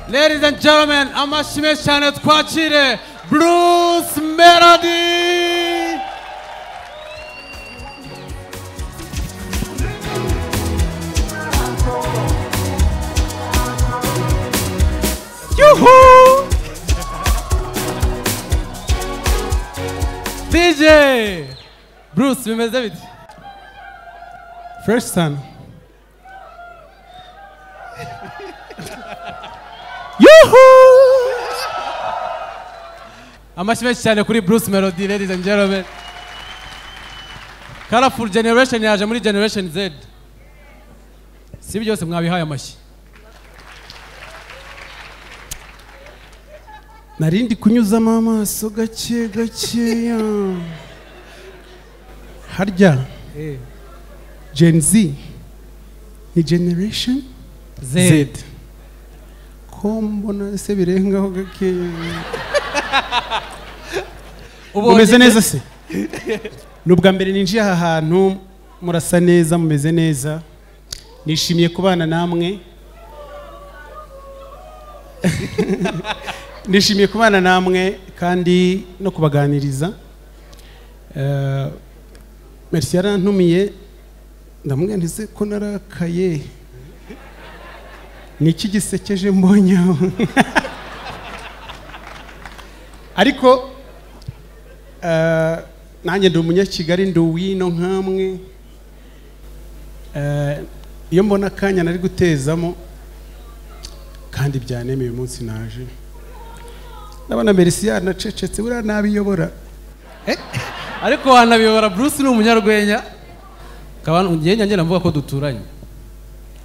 Ladies and gentlemen, amashime cyane twakire Bruce Melody. Yuhu! DJ Bruce, bimeze bite? First son. Amashime cyane kuri Bruce Melody, ladies and gentlemen. Colorful generation yaje muri generation Z. Si byose mwabihaye amashyi. Narindi kunyuzamo amaso gake gakeya. Harya Gen Z ni generation Z. Kombona se birengaho gakeya. Umeze neza se? Nubwa mbere ninjiye aha hantu murasa neza mumeze neza. Nishimiye kubana namwe. Nishimiye kubana namwe kandi no kubaganiriza. Merci yarantumiye ndamubwira nti ko narakaye. Niki gisekeje mbonyaho. Ariko nanjye ndi umunyakigali ndi uwino nkamwe. Iyo mbona akanya nari gutezamo kandi byanemeye uyu munsi naje. Ndabona Merci yanacecetse buriya nabiyobora. Ariko wanabiyobora. Bruce ni umunyarwenya. Kabana ungenya ngenda mvuga ko duturanye.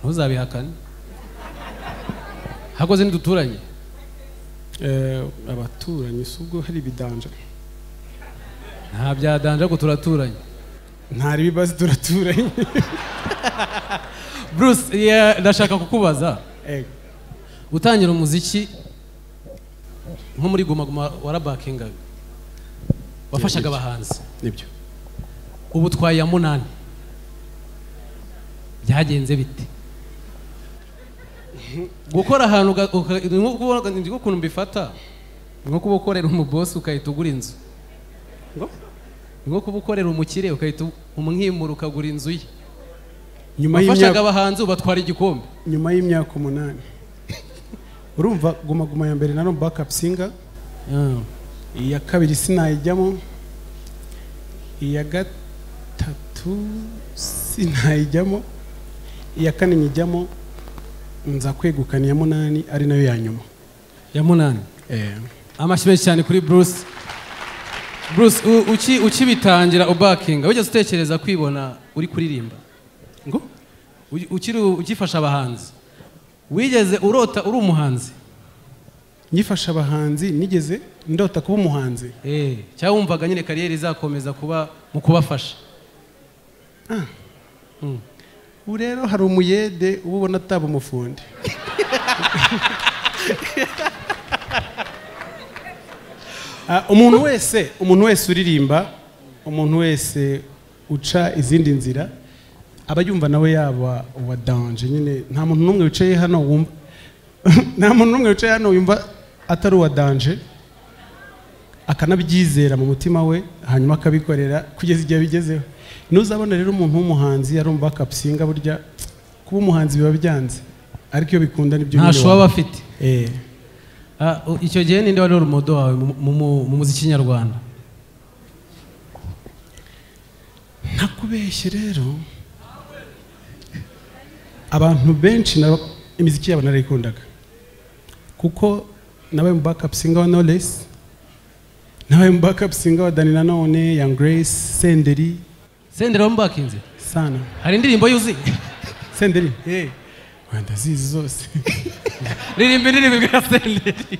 Ntuzabihakane. Hakoze ni duturanye. Abaturanyi subwo hari bidanje. Nta byadanje ko turaturanye. Ntari bibazo turaturanye. Bruce, ndashaka kukubaza. Utangira umuziki nko muri Guma Guma warabakingaga. Wafashaga abahanzi. Nibyo. Ubu twaye ya 8. Byagenze bite? Gukora ahantu nko kuntu mbifata nko kubokorera umuboss ukahita ugura inzu. Ngo kubukorera umukire ukahita umwimura ukagura inzu ye. Nyuma y'imyaka wafashaga abahanzi ubatwara igikombe. Nyuma y'imyaka 8. Urumva Guma Guma ya mbere naro backup singer. Iya kabiri sinayijyamo. Iya gatatu sinayijyamo. Iya kane nyijyamo. Nza kwegukana ya 8 ari nayo ya nyuma. Ya 8. Amashyi cyane kuri Bruce. Bruce, ukibitangira ubakinga wigeze utekereza kwibona uri kuririmba? Ngo ukifasha abahanzi. Wigeze urota uri umuhanzi? Nyifasha abahanzi nigeze ndota kuba umuhanzi. Cyangwa wumvaga nyine kariyeri izakomeza kuba mu kubafasha? Urero hari umuyede ubona ataba umufundi. Umuntu wese uririmba, umuntu wese uca izindi nzira aba yumva nawe yaba wa danger nyine. Nta muntu numwe wicaye hano wumva nta muntu numwe wicaye hano yumva atari wa danger, akanabyizera mu mutima we hanyuma akabikorera kugeza igihe bigezeho. Nuzabona rero umuntu w'umuhanzi arumva kapsinga burya kuba umuhanzi biba byanze, ariko iyo bikunda nibyo nta shwa bafite. Icyo gihe ninde wari urumodo wawe mu muziki nyarwanda? Ntakubeshye rero abantu benshi na imiziki yabo narayikundaga kuko nabaye mu backup singer wa Knowless, nabaye mu backup singer wa Dani Nanone, Young Grace, Senderi. Senderi wambakinze sana. Hari indirimbo yuzi Senderi? Wanda zizi zose. Ririmba indirimbo ya Senderi.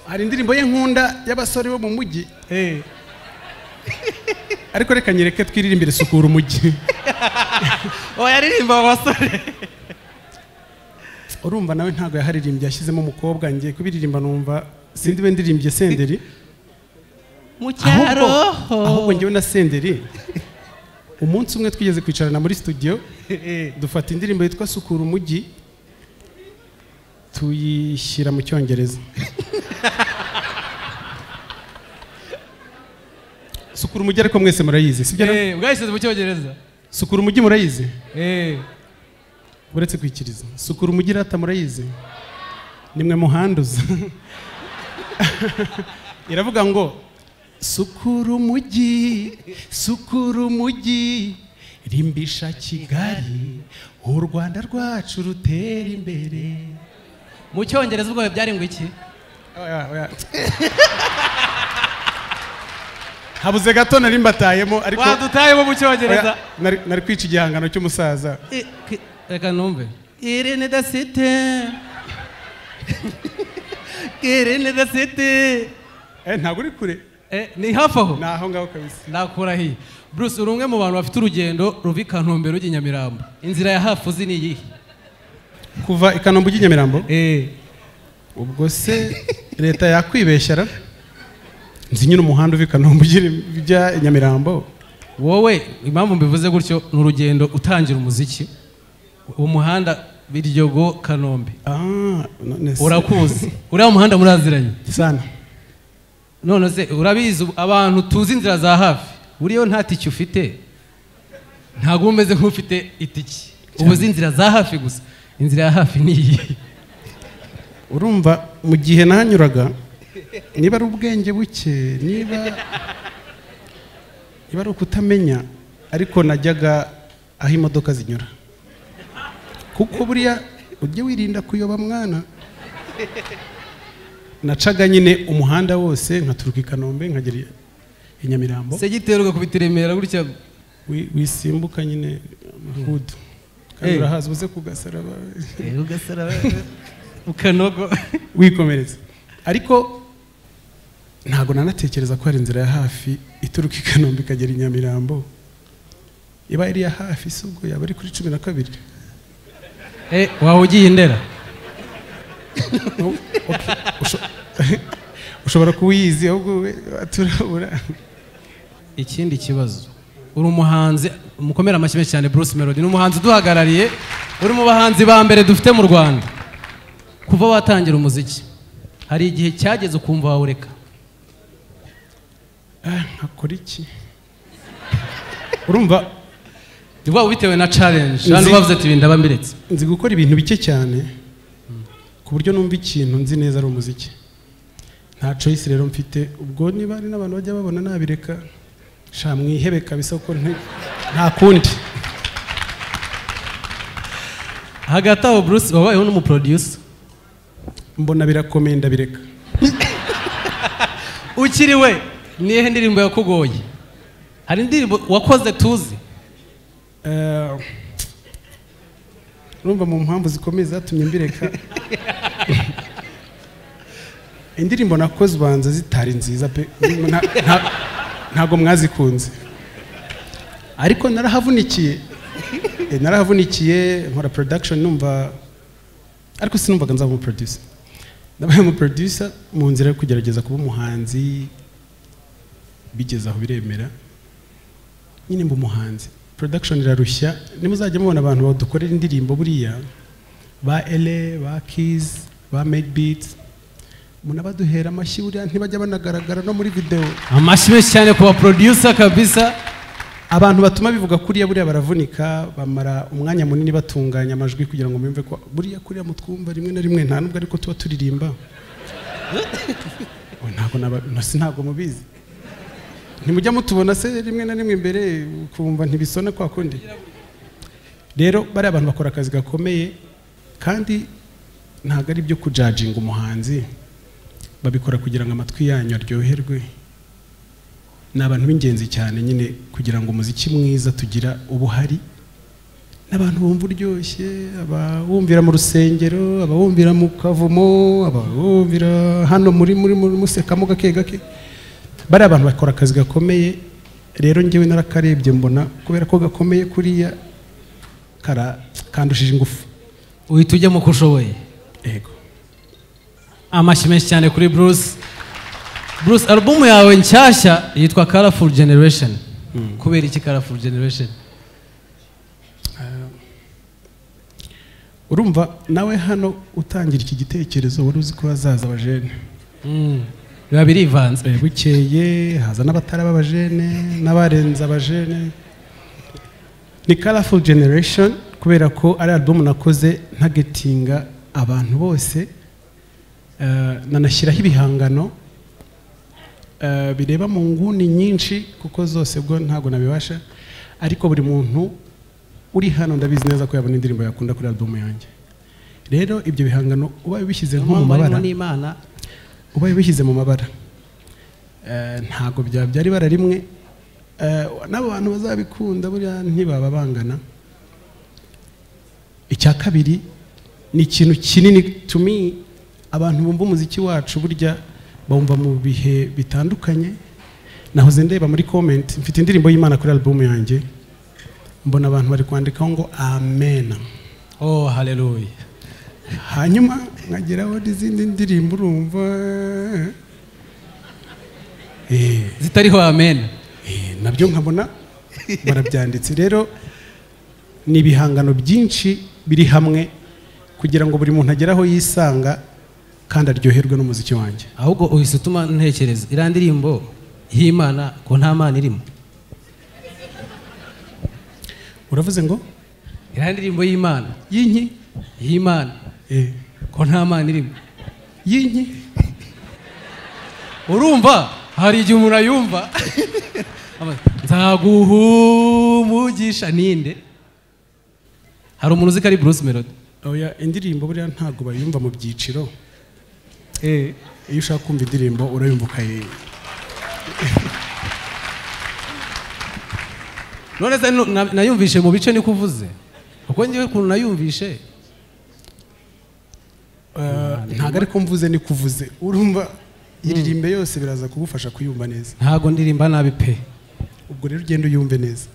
Hari indirimbo ye nkunda y'abasore bo mu mujyi. Ariko reka nyereke twiririmbire sukura umujyi. Yaririmba abasore. urumva nawe ntabwo yaharirimbye yashyizemo umukobwa ngiye kubiririmba numva sindi we ndirimbye Senderi mu cyaro ahubwo ngewe na Senderi umunsi umwe twigeze kwicarana muri studio dufata indirimbo yitwa Sukura Umujyi tuyishyira mu Cyongereza. Sukura Umujyi ariko mwese murayizi sibyo? bwayisize mu Cyongereza. Sukura Umujyi murayizi? Uretse kwikiriza Sukura Umujyi rata murayizi? Nimwe muhanduza. Iravuga ngo Sukura Umujyi, Sukura Umujyi, rimbisha Kigali, u Rwanda rwacu rutera imbere. Mu Cyongereza ubwo byari ngo iki? Habuze gato nari mbatayemo ariko wadutayemo mu Cyongereza. Nari kwica igihangano cy'umusaza. Reka numve. Irene da city. Irene da city. Ntabwo uri kure. Ni hafi aho. Naho ngaho kabisa. Nakurahiye. Bruce uri umwe mu bantu bafite urugendo ruva i Kanombe rujya i Nyamirambo. Inzira ya hafi uzi ni iyihe? Kuva i Kanombe ujya i Nyamirambo? Ubwo se leta yakwibeshyara? Nzi nyine umuhanda uva i Kanombe ujya i Nyamirambo. Wowe impamvu mbivuze gutyo ni urugendo utangira umuziki. Uwo muhanda Biryogo Kanombe. Urakuzi. Uriya muhanda muraziranye sana. None se urabizi abantu tuzi inzira za hafi. Uriyo nta tiki ufite. Ntago umeze nk'ufite itiki. Ubuzi inzira za hafi gusa. Inzira ya hafi ni iyi. Urumva mu gihe nanyuraga niba ari ubwenge buke niba ari ukutamenya ariko najyaga aho imodoka zinyura. Kuko buriya ujye wirinda kuyoba mwana. Nacaga nyine umuhanda wose nkaturuka i Kanombe nkagera i Nyamirambo. Se giteruka kubita Remera gutya wisimbuka nyine hudu. Kandi urahaza uze kugasaraba. Ugasaraba ukanogo wikomereza. Ariko ntago nanatekereza ko ari inzira ya hafi ituruka i Kanombe ikagera i Nyamirambo. Iba ari ya hafi subwo yaba ari kuri 12. Wawe ugiye Ndera? Ushobora kuwizi ahubwo turabura. Ikindi kibazo uri umuhanzi mukomera amashyi menshi cyane Bruce Melody ni umuhanzi duhagarariye uri mu bahanzi ba mbere dufite mu Rwanda. Kuva watangira umuziki hari igihe cyageze ukumva wawureka? Nkakora iki? Urumva Ndwa bitewe na challenge kandi bavuze ati ndaba mbiretse. Nzi gukora ibintu bike cyane ku buryo numva ikintu nzi neza ari umuziki. Nta choice rero mfite. Ubwo niba ari n'abantu bajya babona nabireka sha mwihebe kabisa ko nta kundi. Hagati aho Bruce wabayeho n'umuproducer. Mbona birakomeye ndabireka. Ukiri we nihe ndirimbo yakugoye? Hari indirimbo wakoze tuzi? Urumva mu mpamvu zikomeye zatumye mbireka. Indirimbo nakoze banza zitari nziza pe. Ntago mwazikunze. Ariko narahavunikiye nkora production numva ariko sinumvaga nzaba mu producer. Nabaye mu producer mu nzira yo kugerageza kuba umuhanzi bigeze aho biremera. Nyine mba umuhanzi. Production irarushya nimuzajya mubona abantu badukorera indirimbo buriya ba LA ba Keys ba Make Beats munabaduhera amashyi buriya ntibajya banagaragara no muri video. Amashyi menshi cyane ku ba producer kabisa. Abantu batuma bivuga kuriya buriya baravunika bamara umwanya munini batunganya amajwi kugira ngo mwumve ko buriya kuriya mutwumva rimwe na rimwe nta nubwo ariko tuba turirimba. Ntago mubizi. Ntimujya mutubona se rimwe na rimwe imbere kumva ntibisona kwa kundi. Rero bari abantu bakora akazi gakomeye kandi ntago ari byo kujudginga umuhanzi. Babikora kugira ngo amatwi yanyu aryoherwe. N'abantu b'ingenzi cyane nyine kugira ngo umuziki mwiza tugira ubuhari. N'abantu bumva uryoshye, abawumvira mu rusengero, abawumvira mu kavumo, abawumvira hano muri musekamo gake gake. Bari abantu bakora akazi gakomeye. Rero njyewe narakarebye mbona kubera ko gakomeye kuriya kandushije ingufu. uhita ujya mu kushoboye. Yego. Amashyi menshi cyane kuri Bruce. Bruce, album yawe nshyashya yitwa Colorful Generation. Kubera iki Colorful Generation? Urumva nawe hano utangira iki gitekerezo wari uzi ko hazaza abajene. Biba birivanze. Bukeye haza n'abatari abajene n'abarenze abajene. Ni Colorful Generation kubera ko ari album nakoze ntagetinga abantu bose, nanashyiraho ibihangano bireba mu nguni nyinshi kuko zose bwo ntago nabibasha, ariko buri muntu uri hano ndabizi neza ko yabona indirimbo yakunda kuri album yanjye. Rero ibyo bihangano ubaye bishyize nko mu mabara, ubaye bishyize mu mabara, ntago byari bara rimwe, n'abo bantu bazabikunda buriya ntibaba bangana. Icya kabiri ni ikintu kinini to me, abantu bumva umuziki wacu burya bumva mu bihe bitandukanye. Nahoze ndeba muri comment, mfite indirimbo y'Imana kuri album yanjye, mbona abantu bari kwandikaho ngo amen. Oh hallelujah. Hanyuma nkageraho n'izindi ndirimbo urumva zitariho amen, nabyo nkabona barabyanditse. Rero ni ibihangano byinshi biri hamwe kugira ngo buri muntu ageraho yisanga kandi aryoherwe n'umuziki wanjye. Ahubwo uhise utuma ntekereza iriya ndirimbo y'Imana ko nta mana irimo. Uravuze ngo iriya ndirimbo y'Imana y'inki y'Imana ko nta mana irimo y'inki. Urumva hari igihe umuntu ayumva nzaguhumugisha ninde. Hari umuntu uzi ko ari Bruce Melody? Oya, indirimbo buriya ntago bayumva mu byiciro. Iyo ushaka kumva indirimbo urayumva ukaye. None se nayumvishe mu bice niko uvuze? Uko ngiye ukuntu nayumvishe ntago ariko mvuze niko uvuze. Urumva iririmbe yose biraza kugufasha kuyumva neza. Ntago ndirimba nabi pe. Ubwo rero ugenda uyumve neza.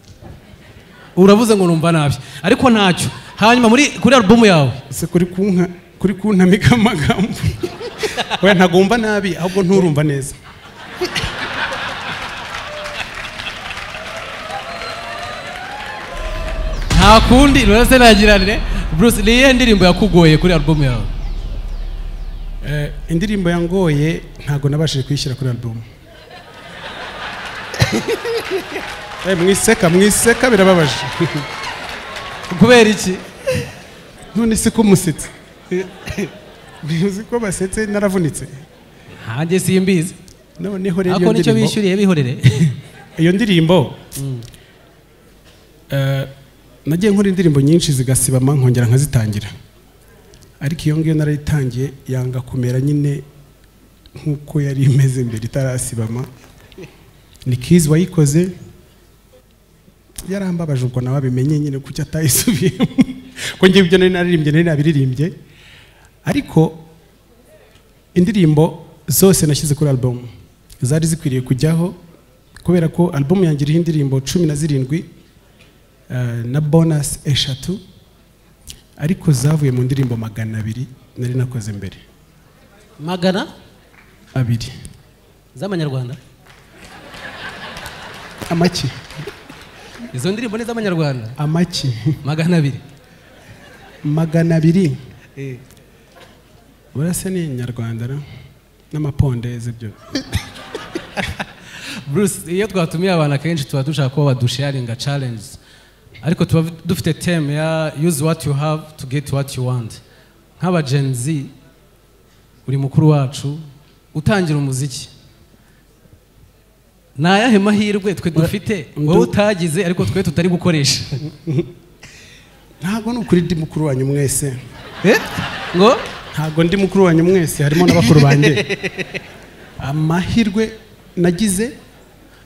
Uravuze ngo numva nabi ariko ntacyo. Hanyuma kuri album yawe se kuri kuntamika amagambo. Oya, ntago wumva nabi ahubwo nturumva neza. nta kundi rwose nagirane. Bruce, niye ndirimbo yakugoye kuri album yawe? Indirimbo yangoye ntago nabashije kuyishyira kuri album. Mwiseka birababaje. Kubera iki? None se ko musetse? Bivuze ko basetse naravunitse. Hanjye simbizi. Noneho rero ako nicyo bishyuriye bihorere. Iyo ndirimbo nagiye nkora indirimbo nyinshi zigasibama nkongera nkazitangira, ariko iyo ngiyo narayitangiye yanga kumera nyine nkuko yari imeze mbere itarasibama. Ni Kiz wayikoze, yarambabaje ubwo nawe abimenye nyine kuki atayisubiyemo. Ko ngiye ibyo nari nabiririmbye, ariko indirimbo zose nashyize kuri album zari zikwiriye kujyaho kubera ko album yanjye iriho indirimbo 17 na bonus 3, ariko zavuye mu ndirimbo 200 nari nakoze mbere. 200 z'amanyarwanda? Amaki. Izo ndirimbo ni z'amanyarwanda? Amaki. 200. Urase ni Nyarwanda n'amapondeze byo. Bruce, iyo twatumiye abantu akenshi tuba dushaka ko badusharinga challenge, ariko tuba dufite theme ya use what you have to get what you want. Nk'aba Gen Z uri mukuru wacu utangira umuziki, nayahe mahirwe twe dufite wowe utagize ariko twe tutari gukoresha? Ntago nukuri ndi mukuru wanyu mwese. Ngo ntago ndi mukuru wanyu mwese, harimo n'abakuru banjye. Amahirwe nagize,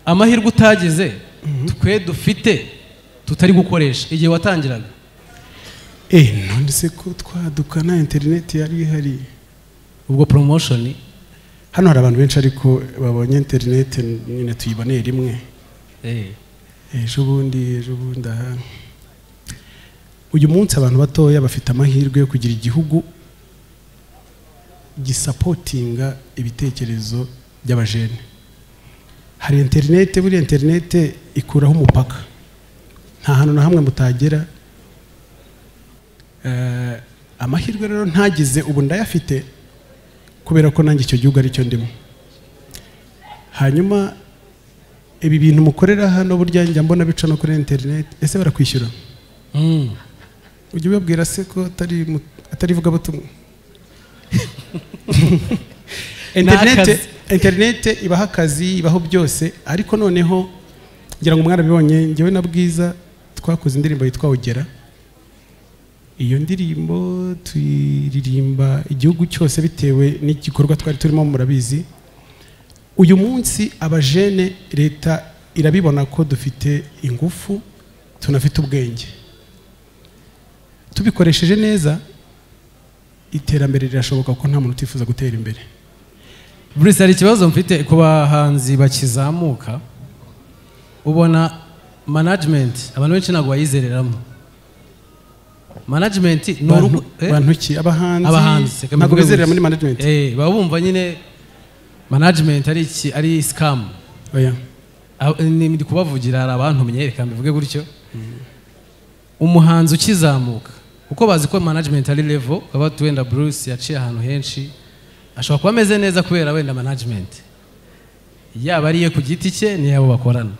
amahirwe utagize twe dufite tutari gukoresha igihe watangiraga. None se ko twadukana internet yari ihari? Ubwo promotion hano hari abantu benshi ariko babonye internet nyine tuyiboneye rimwe. Ejo bundi aha uyu munsi abantu batoya bafite amahirwe yo kugira igihugu gisapotinga ibitekerezo by'abajene. Hari internet, buri internet ikuraho umupaka, nta hantu na hamwe mutagera. Amahirwe rero ntagize ubu ndayafite kubera ko nanjye icyo gihugu ari cyo ndimo. Hanyuma ibi bintu mukorera hano burya njya mbona bica no kuri internet, ese barakwishyura? Ujye ubabwira se ko atari vuga butumwa. Internet ibaho akazi, ibaho byose, ariko noneho ngira ngo mwarabibonye, njyewe na Bwiza twakoze indirimbo yitwa Ugera. Iyo ndirimbo tuyiririmba igihugu cyose bitewe n'igikorwa twari turimo, murabizi. Uyu munsi abajene leta irabibona ko dufite ingufu, tunafite ubwenge. Tubikoresheje neza iterambere rirashoboka ko nta muntu utifuza gutera imbere. Bruce, hari ikibazo mfite ku bahanzi bakizamuka, ubona management abantu benshi ntabwo bayizereramo. Management bantu ki? Abahanzi ntabwo bizerera muri management. Baba bumva nyine management ari scam. Oya, ndi kubavugira, hari abantu menyereka mbivuge gutyo. Umuhanzi ukizamuka uko bazi ko management ari level, kaba tuwenda Bruce yaciye ahantu henshi, ashobora kuba ameze neza kubera wenda management yaba ariye ku giti cye ni yabo bakorana.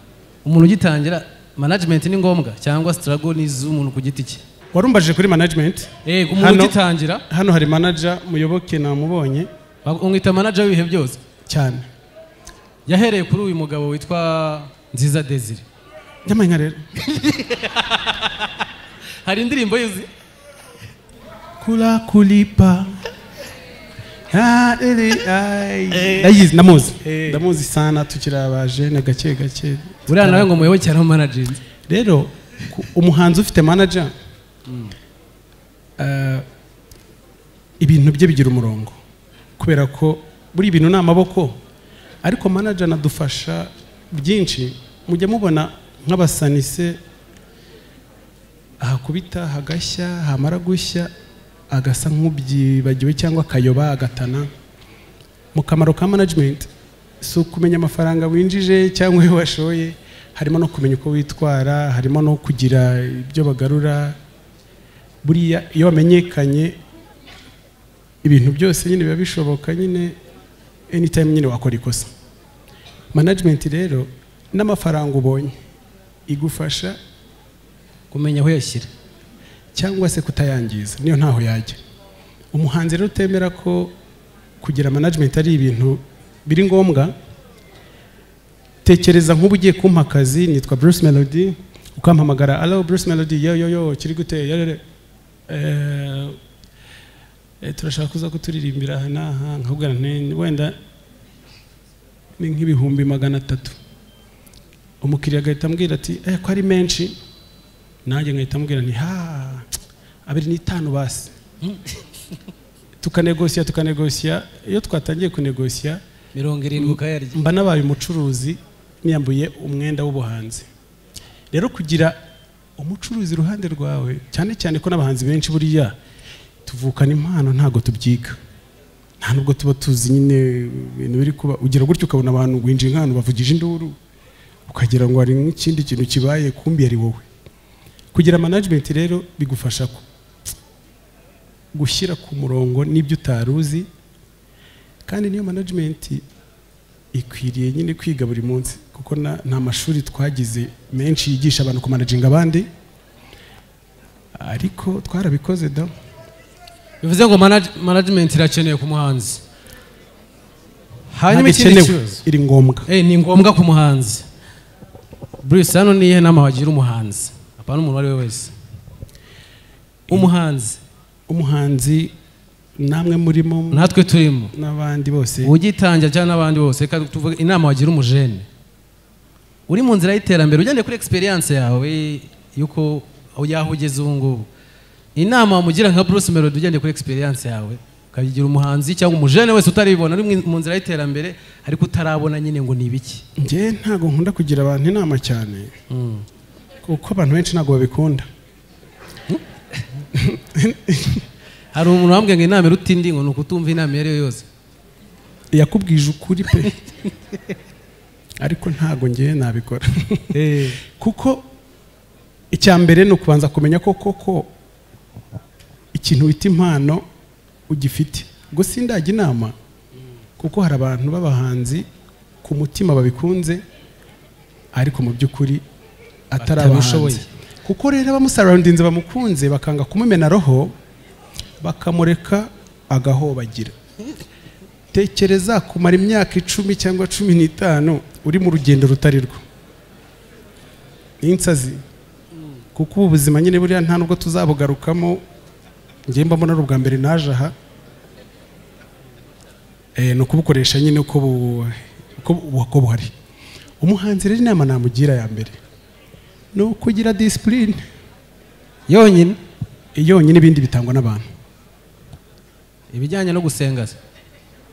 Umuntu ugitangira management ni ngombwa cyangwa struggle ni z'umuntu ku giti cye? Warumbaje kuri management? Umuntu ugitangira hano hari manager Muyoboke namubonye, umwita manager w'ibihe byose cyane. Yahereye kuri uyu mugabo witwa Nziza Desire. Nyamanya rero hari indirimbo yuzi kula kulipa ndayizi, ndamuzi sana, tukira abajene gake gake. Buriya nawe ngo Muyoboke ari manager. Rero umuhanzi ufite manager ibintu bye bigira umurongo, kubera ko buri ibintu ni amaboko, ariko manager nadufasha byinshi. Mujya mubona nk'abasanise ahakubita hagashya, hamara gushya agasa nk'ubyibagiwe cyangwa akayoba agatana. Mu kamaro ka management si ukumenya amafaranga winjije cyangwa iyo washoye, harimo no kumenya uko witwara, harimo no kugira ibyo bagarura. Buriya iyo wamenyekanye ibintu byose nyine biba bishoboka, nyine anytime nyine wakora ikosa. Management rero n'amafaranga ubonye igufasha kumenya aho yashyira cyangwa se kutayangiza, niyo ntaho yajya. Umuhanzi rero utemera ko kugira management ari ibintu biri ngombwa, tekereza nk'ubu ugiye kumpa akazi, nitwa Bruce Melody, ukampamagara, allo Bruce Melody, yo kiri gute, turashaka kuza kuturirimbira aha n'aha, nkabwira nti wenda ni nk'ibihumbi 300. Umukiriya agahita ambwira ati ko ari menshi, nanjye ngahita ambwira nti 25 basi. tukanegosiya. Iyo twatangiye kunegosiya 70 ukayarya, mba nabaye umucuruzi niyambuye umwenda w'ubuhanzi. Rero kugira umucuruzi iruhande rwawe, cyane cyane ko n'abahanzi benshi buriya tuvukana impano, ntago tubyiga, nta nubwo tuba tuzi nyine ibintu biri kuba. Ugira gutyo ukabona abantu winjiye nk'ahantu bavugije induru, ukagira ngo hari n'ikindi kintu kibaye, kumbi ari wowe. Kugira management rero bigufasha gushyira ku murongo n'ibyo utaruzi, kandi niyo management ikwiriye nyine kwiga buri munsi, kuko nta mashuri twagize menshi yigisha abantu ku managinga abandi, ariko twarabikoze da. Bivuze ngo management irakeneye ku muhanzi. Hanyuma ikindi kibazo iri ngombwa, ni ngombwa ku muhanzi. Bruce, hano nihe nama wagira umuhanzi, apana umuntu wari we wese? Umuhanzi namwe murimo, natwe turimo, n'abandi bose ugitangira cyane n'abandi bose. Reka tuvuge inama wagira umujene uri mu nzira y'iterambere, ugende kuri experience yawe yuko yahugeze ubu ngubu. Inama wamugira nka Bruce Melody, ugende kuri experience yawe, ukagira umuhanzi cyangwa umujene wese utaribona uri mu nzira y'iterambere ariko utarabona nyine ngo ni ibiki. Nge ntago nkunda kugira abantu inama cyane, kuko abantu benshi ntago babikunda. hari umuntu wambwiye ngo inama iruta indi ngo ni ukutumva inama iyo ari yo yose. yakubwije ukuri pe ariko ntago ngiye nabikora kuko icya mbere ni ukubanza kumenya ko koko ikintu wita impano ugifite. Gusa sindajya inama kuko hari abantu b'abahanzi ku mutima babikunze ariko mu by'ukuri atari abahanzi, kuko rero abamusarroundinze bamukunze bakanga kumumena roho bakamureka agahobagira. Tekereza kumara imyaka 10 cyangwa 15 uri mu rugendo rutari rwo insazi, kuko ubuzima nyine buriya nta nubwo tuzabugarukamo. Ngiye mbona ari ubwa mbere naje aha no kubukoresha nyine uko buhari. Umuhanzi rero inama namugira ya mbere no kugira discipline yonyine ibindi bitangwa n'abantu. Ibijyanye no gusenga,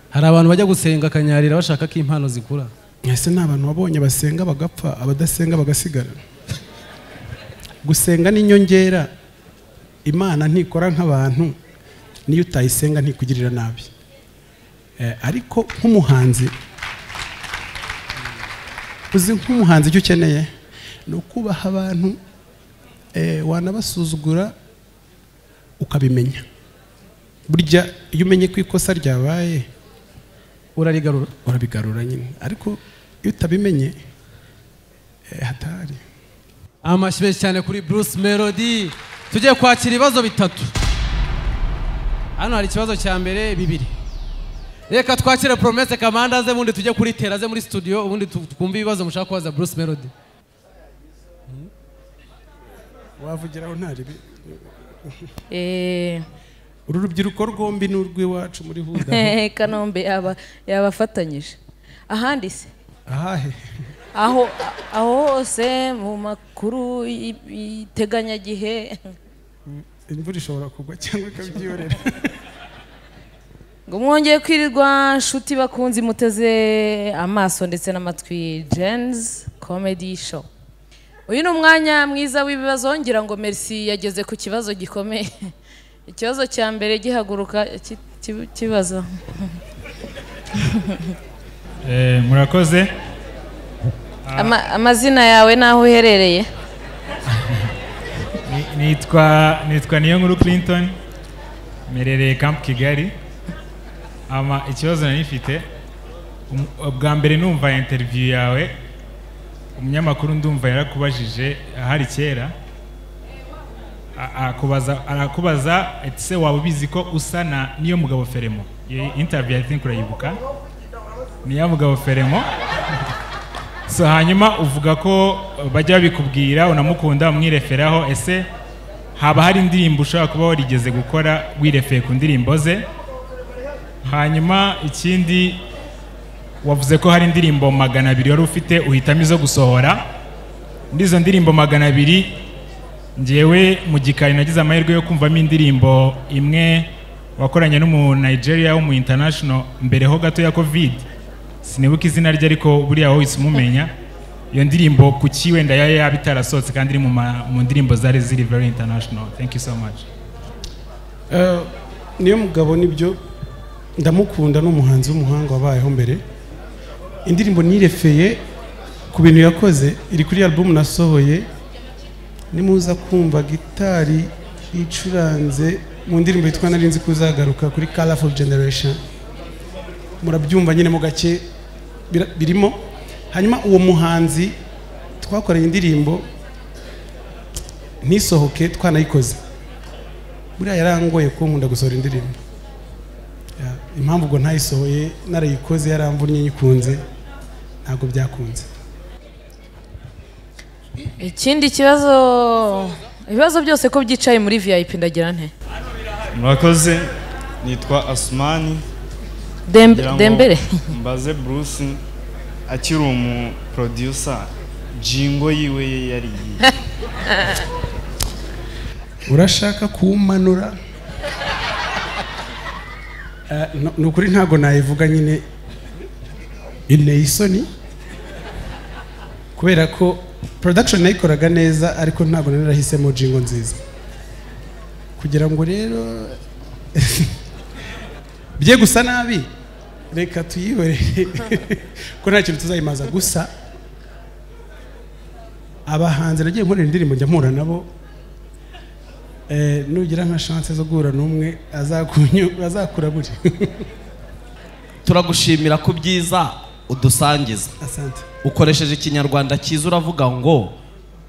hari abantu bajya gusenga akanyarira bashaka ko impano zikura. Ese n'abantu wabonye basenga bagapfa, abadasenga bagasigara. Gusenga ni inyongera, Imana ntikora nk'abantu, niyo utayisenga ntikugirira nabi. Ariko nk'umuhanzi, uzi nk'umuhanzi icyo ukeneye ni ukubaha abantu, wanabasuzugura ukabimenya. Burya iyo umenye ko ikosa ryabaye urabigarura nyine, ariko iyo utabimenye hatari. Amashyi menshi cyane kuri Bruce Melody. Tugiye kwakira ibibazo bitatu. Hano hari ikibazo cya mbere, bibiri. Reka twakire Promesse Kamanda ze, bundi tujye kuri teraze muri studio, ubundi twumve ibibazo mushaka kubaza Bruce Melody. Wavugiraho ntari uru rubyiruko rwombi n'urw'iwacu muri Huda Kanombe yabafatanyije. Ahandi se ahahe aho hose mu makuru iteganyagihe imvura ishobora kugwa cyangwa ikabyiyorera. ngo mwongeye kwirirwa nshuti bakunzi muteze amaso ndetse n'amatwi Jen's Comedy Show. Uyu ni umwanya mwiza w'ibibazo, ngira ngo Merci yageze ku kibazo gikomeye. Ikibazo cya mbere gihaguruka kibazo. Murakoze. Amazina yawe naho uherereye? Nitwa Niyonkuru Clinton, merereye Camp Kigali. Ikibazo nanifite, bwa mbere numva interview yawe umunyamakuru ndumva yarakubajije ahari kera, arakubaza ese waba ubizi ko usa na Niyomugabo Feremo. Interview I think urayibuka, Niyomugabo Feremo. So hanyuma uvuga ko bajya babikubwira unamukunda umwireferaho. Ese haba hari indirimbo ushaka kuba warigeze gukora wirefeye ku ndirimbo ze? Hanyuma ikindi, wavuze ko hari indirimbo 200 wari ufite uhitamo izo gusohora. Muri izo ndirimbo 200 njyewe mu gikari nagize amahirwe yo kumvamo indirimbo imwe wakoranye n'umu Nigeria w'umu international mbere ho gato ya Covid. Sinibuka izina rye ariko buriya wowe isumumenya. Iyo ndirimbo kuki wenda yabitarasohotse kandi iri mu ndirimbo zari ziri very international? Thank you so much. Niyomugabo nibyo ndamukunda, n'umuhanzi w'umuhanga wabayeho mbere. Indirimbo nirefeye ku bintu yakoze iri kuri album nasohoye. Nimuza kumva gitari icuranze mu ndirimbo yitwa Narinzi Kuzagaruka kuri Colorful Generation, murabyumva nyine mu gake birimo. Hanyuma uwo muhanzi twakoreye indirimbo ntisohoke twanayikoze, buriya yarangoye ko nkunda gusohora indirimbo. Impamvu ubwo ntayisohoye narayikoze yaramvunye nyikunze ntabwo byakunze. Ikindi ibibazo byose ko byicaye muri VIP ndagira nte? Murakoze. Nitwa Asmani Dembere. Mbaze Bruce akiri umu producer jingo yiwe yari urashaka kumanura? Nukuri ntago nayivuga nyine inteye isoni, kubera ko production nayikoraga neza ariko ntago narahisemo jingo nziza. kugira ngo rero bye gusa nabi reka tuyihorere ko nta kintu tuzayimaza gusa abahanzi nagiye nkorera indirimbo njya mpura nabo nugira nka chance zo guhura n'umwe azakura buri turagushimira ku byiza udusangiza asante ukoresheje ikinyarwanda cyiza uravuga ngo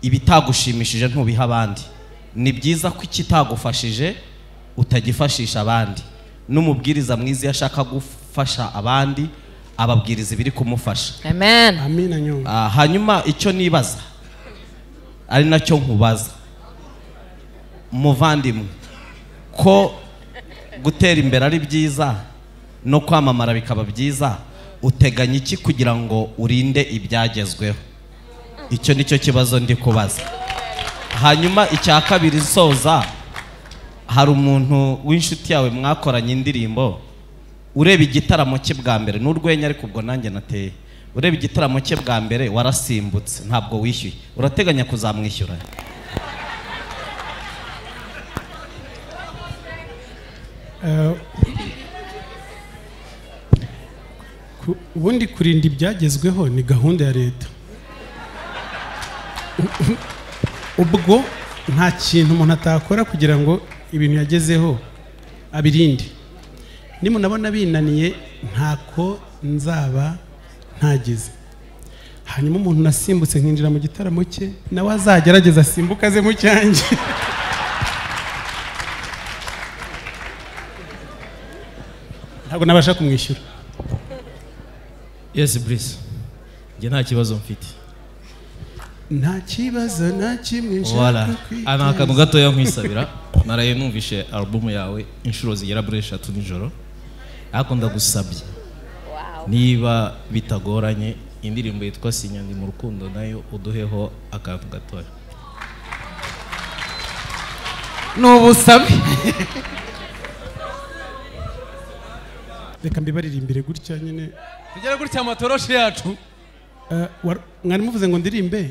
ibitagushimishije ntubiha abandi ni byiza ko ikitagufashije utagifashisha abandi n'umubwiriza mwiza yashaka gufasha abandi ababwiriza ibiri kumufasha amen amina nyuma hanyuma icyo nibaza ari nacyo nkubaza muvandimwe ko gutera imbere ari byiza no kwamamara bikaba byiza uteganya iki kugira ngo urinde ibyagezweho icyo nicyo kibazo ndi kubaza hanyuma icya kabiri soza hari umuntu w'inshuti yawe mwakoranye indirimbo ureba igitaramo cye bwa mbere n'urwenya ariko ubwo nanjye nateye ureba igitaramo cye bwa mbere warasimbutse ntabwo wishyuye urateganya kuzamwishyura ubundi kurinda ibyagezweho ni gahunda ya leta ubwo nta kintu umuntu atakora kugira ngo ibintu yagezeho abirinde nimunabona binaniye ntako nzaba ntageze hanyuma umuntu nasimbutse nkinjira mu gitaramo cye nawe azagerageza asimbuka aze mu cyanjye ntabwo nabasha kumwishyura Yes Brice njye nta kibazo mfite nta kibazo nta kimwe voilà ana akantu gatoya nkwisabira naraye numvishe album yawe inshuro zigera muri 3 nijoro ariko ndagusabye niba bitagoranye indirimbo yitwa Sinya ndi mu rukundo nayo uduheho akantu gatoya n'ubusabe reka mbibaririmbire gutya nyine tugere gutya amatoroshi yacu mwari muvuze ngo ndirimbe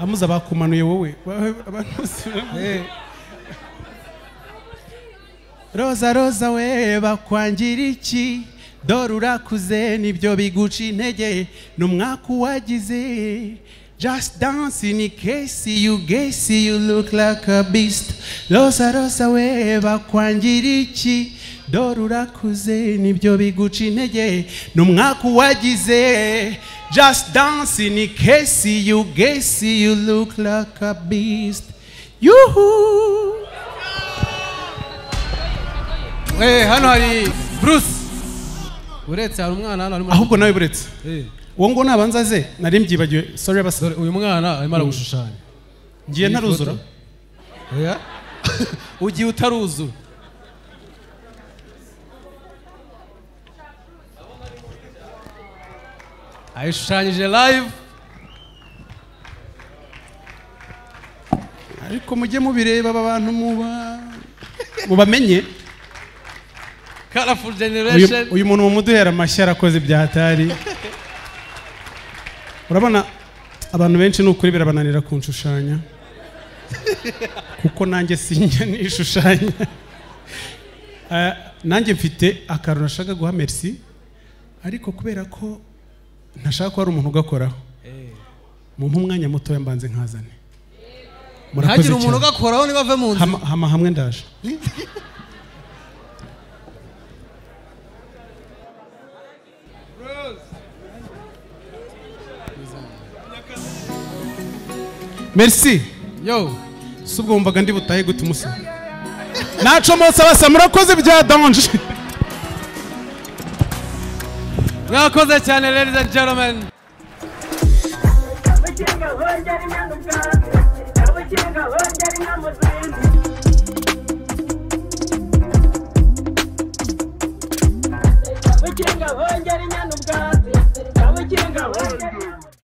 amuza bakumanuye wowe roza roza we bakwangira iki dore urakuze nibyo biguca intege n'umwaka wagize just dance in case you guess you look like a beast roza roza we bakwangira iki dore urakuze nibyo biguca intege n'umwaka wagize just dance in case you guess you look like a beast yuhu hano hari Bruce uretse hari umwana hano arimo ahubwo nawe buretse uwo ngo nabanza ze nari mbyibagiwe sorry abasore uyu mwana arimo aragushushanya ngiye ntaruzura oya ugiye utaruzura ayishushanyije live ariko mujye mubireba aba bantu mubamenye colorful generation uyu muntu mumuduhera amashyi arakoze ibyahatari urabona abantu benshi n'ukuri birabananira kunshushanya kuko nanjye sinjya nishushanya nanjye mfite akantu nashaka guha merci ariko kubera ko ntashaka ko hari umuntu ugakoraho mumpe umwanya mutoya mbanze nkazane ntihagire umuntu ugakoraho niba ave mu nzu hama hamwe ndaje merci yo subwo wumvaga ndi butahe gute umusa nacomotse basa murakoze bya danje mwakoze cyane ladies and gentlemen Kabukinga hongera inyana ubwatsi, kabukinga hongera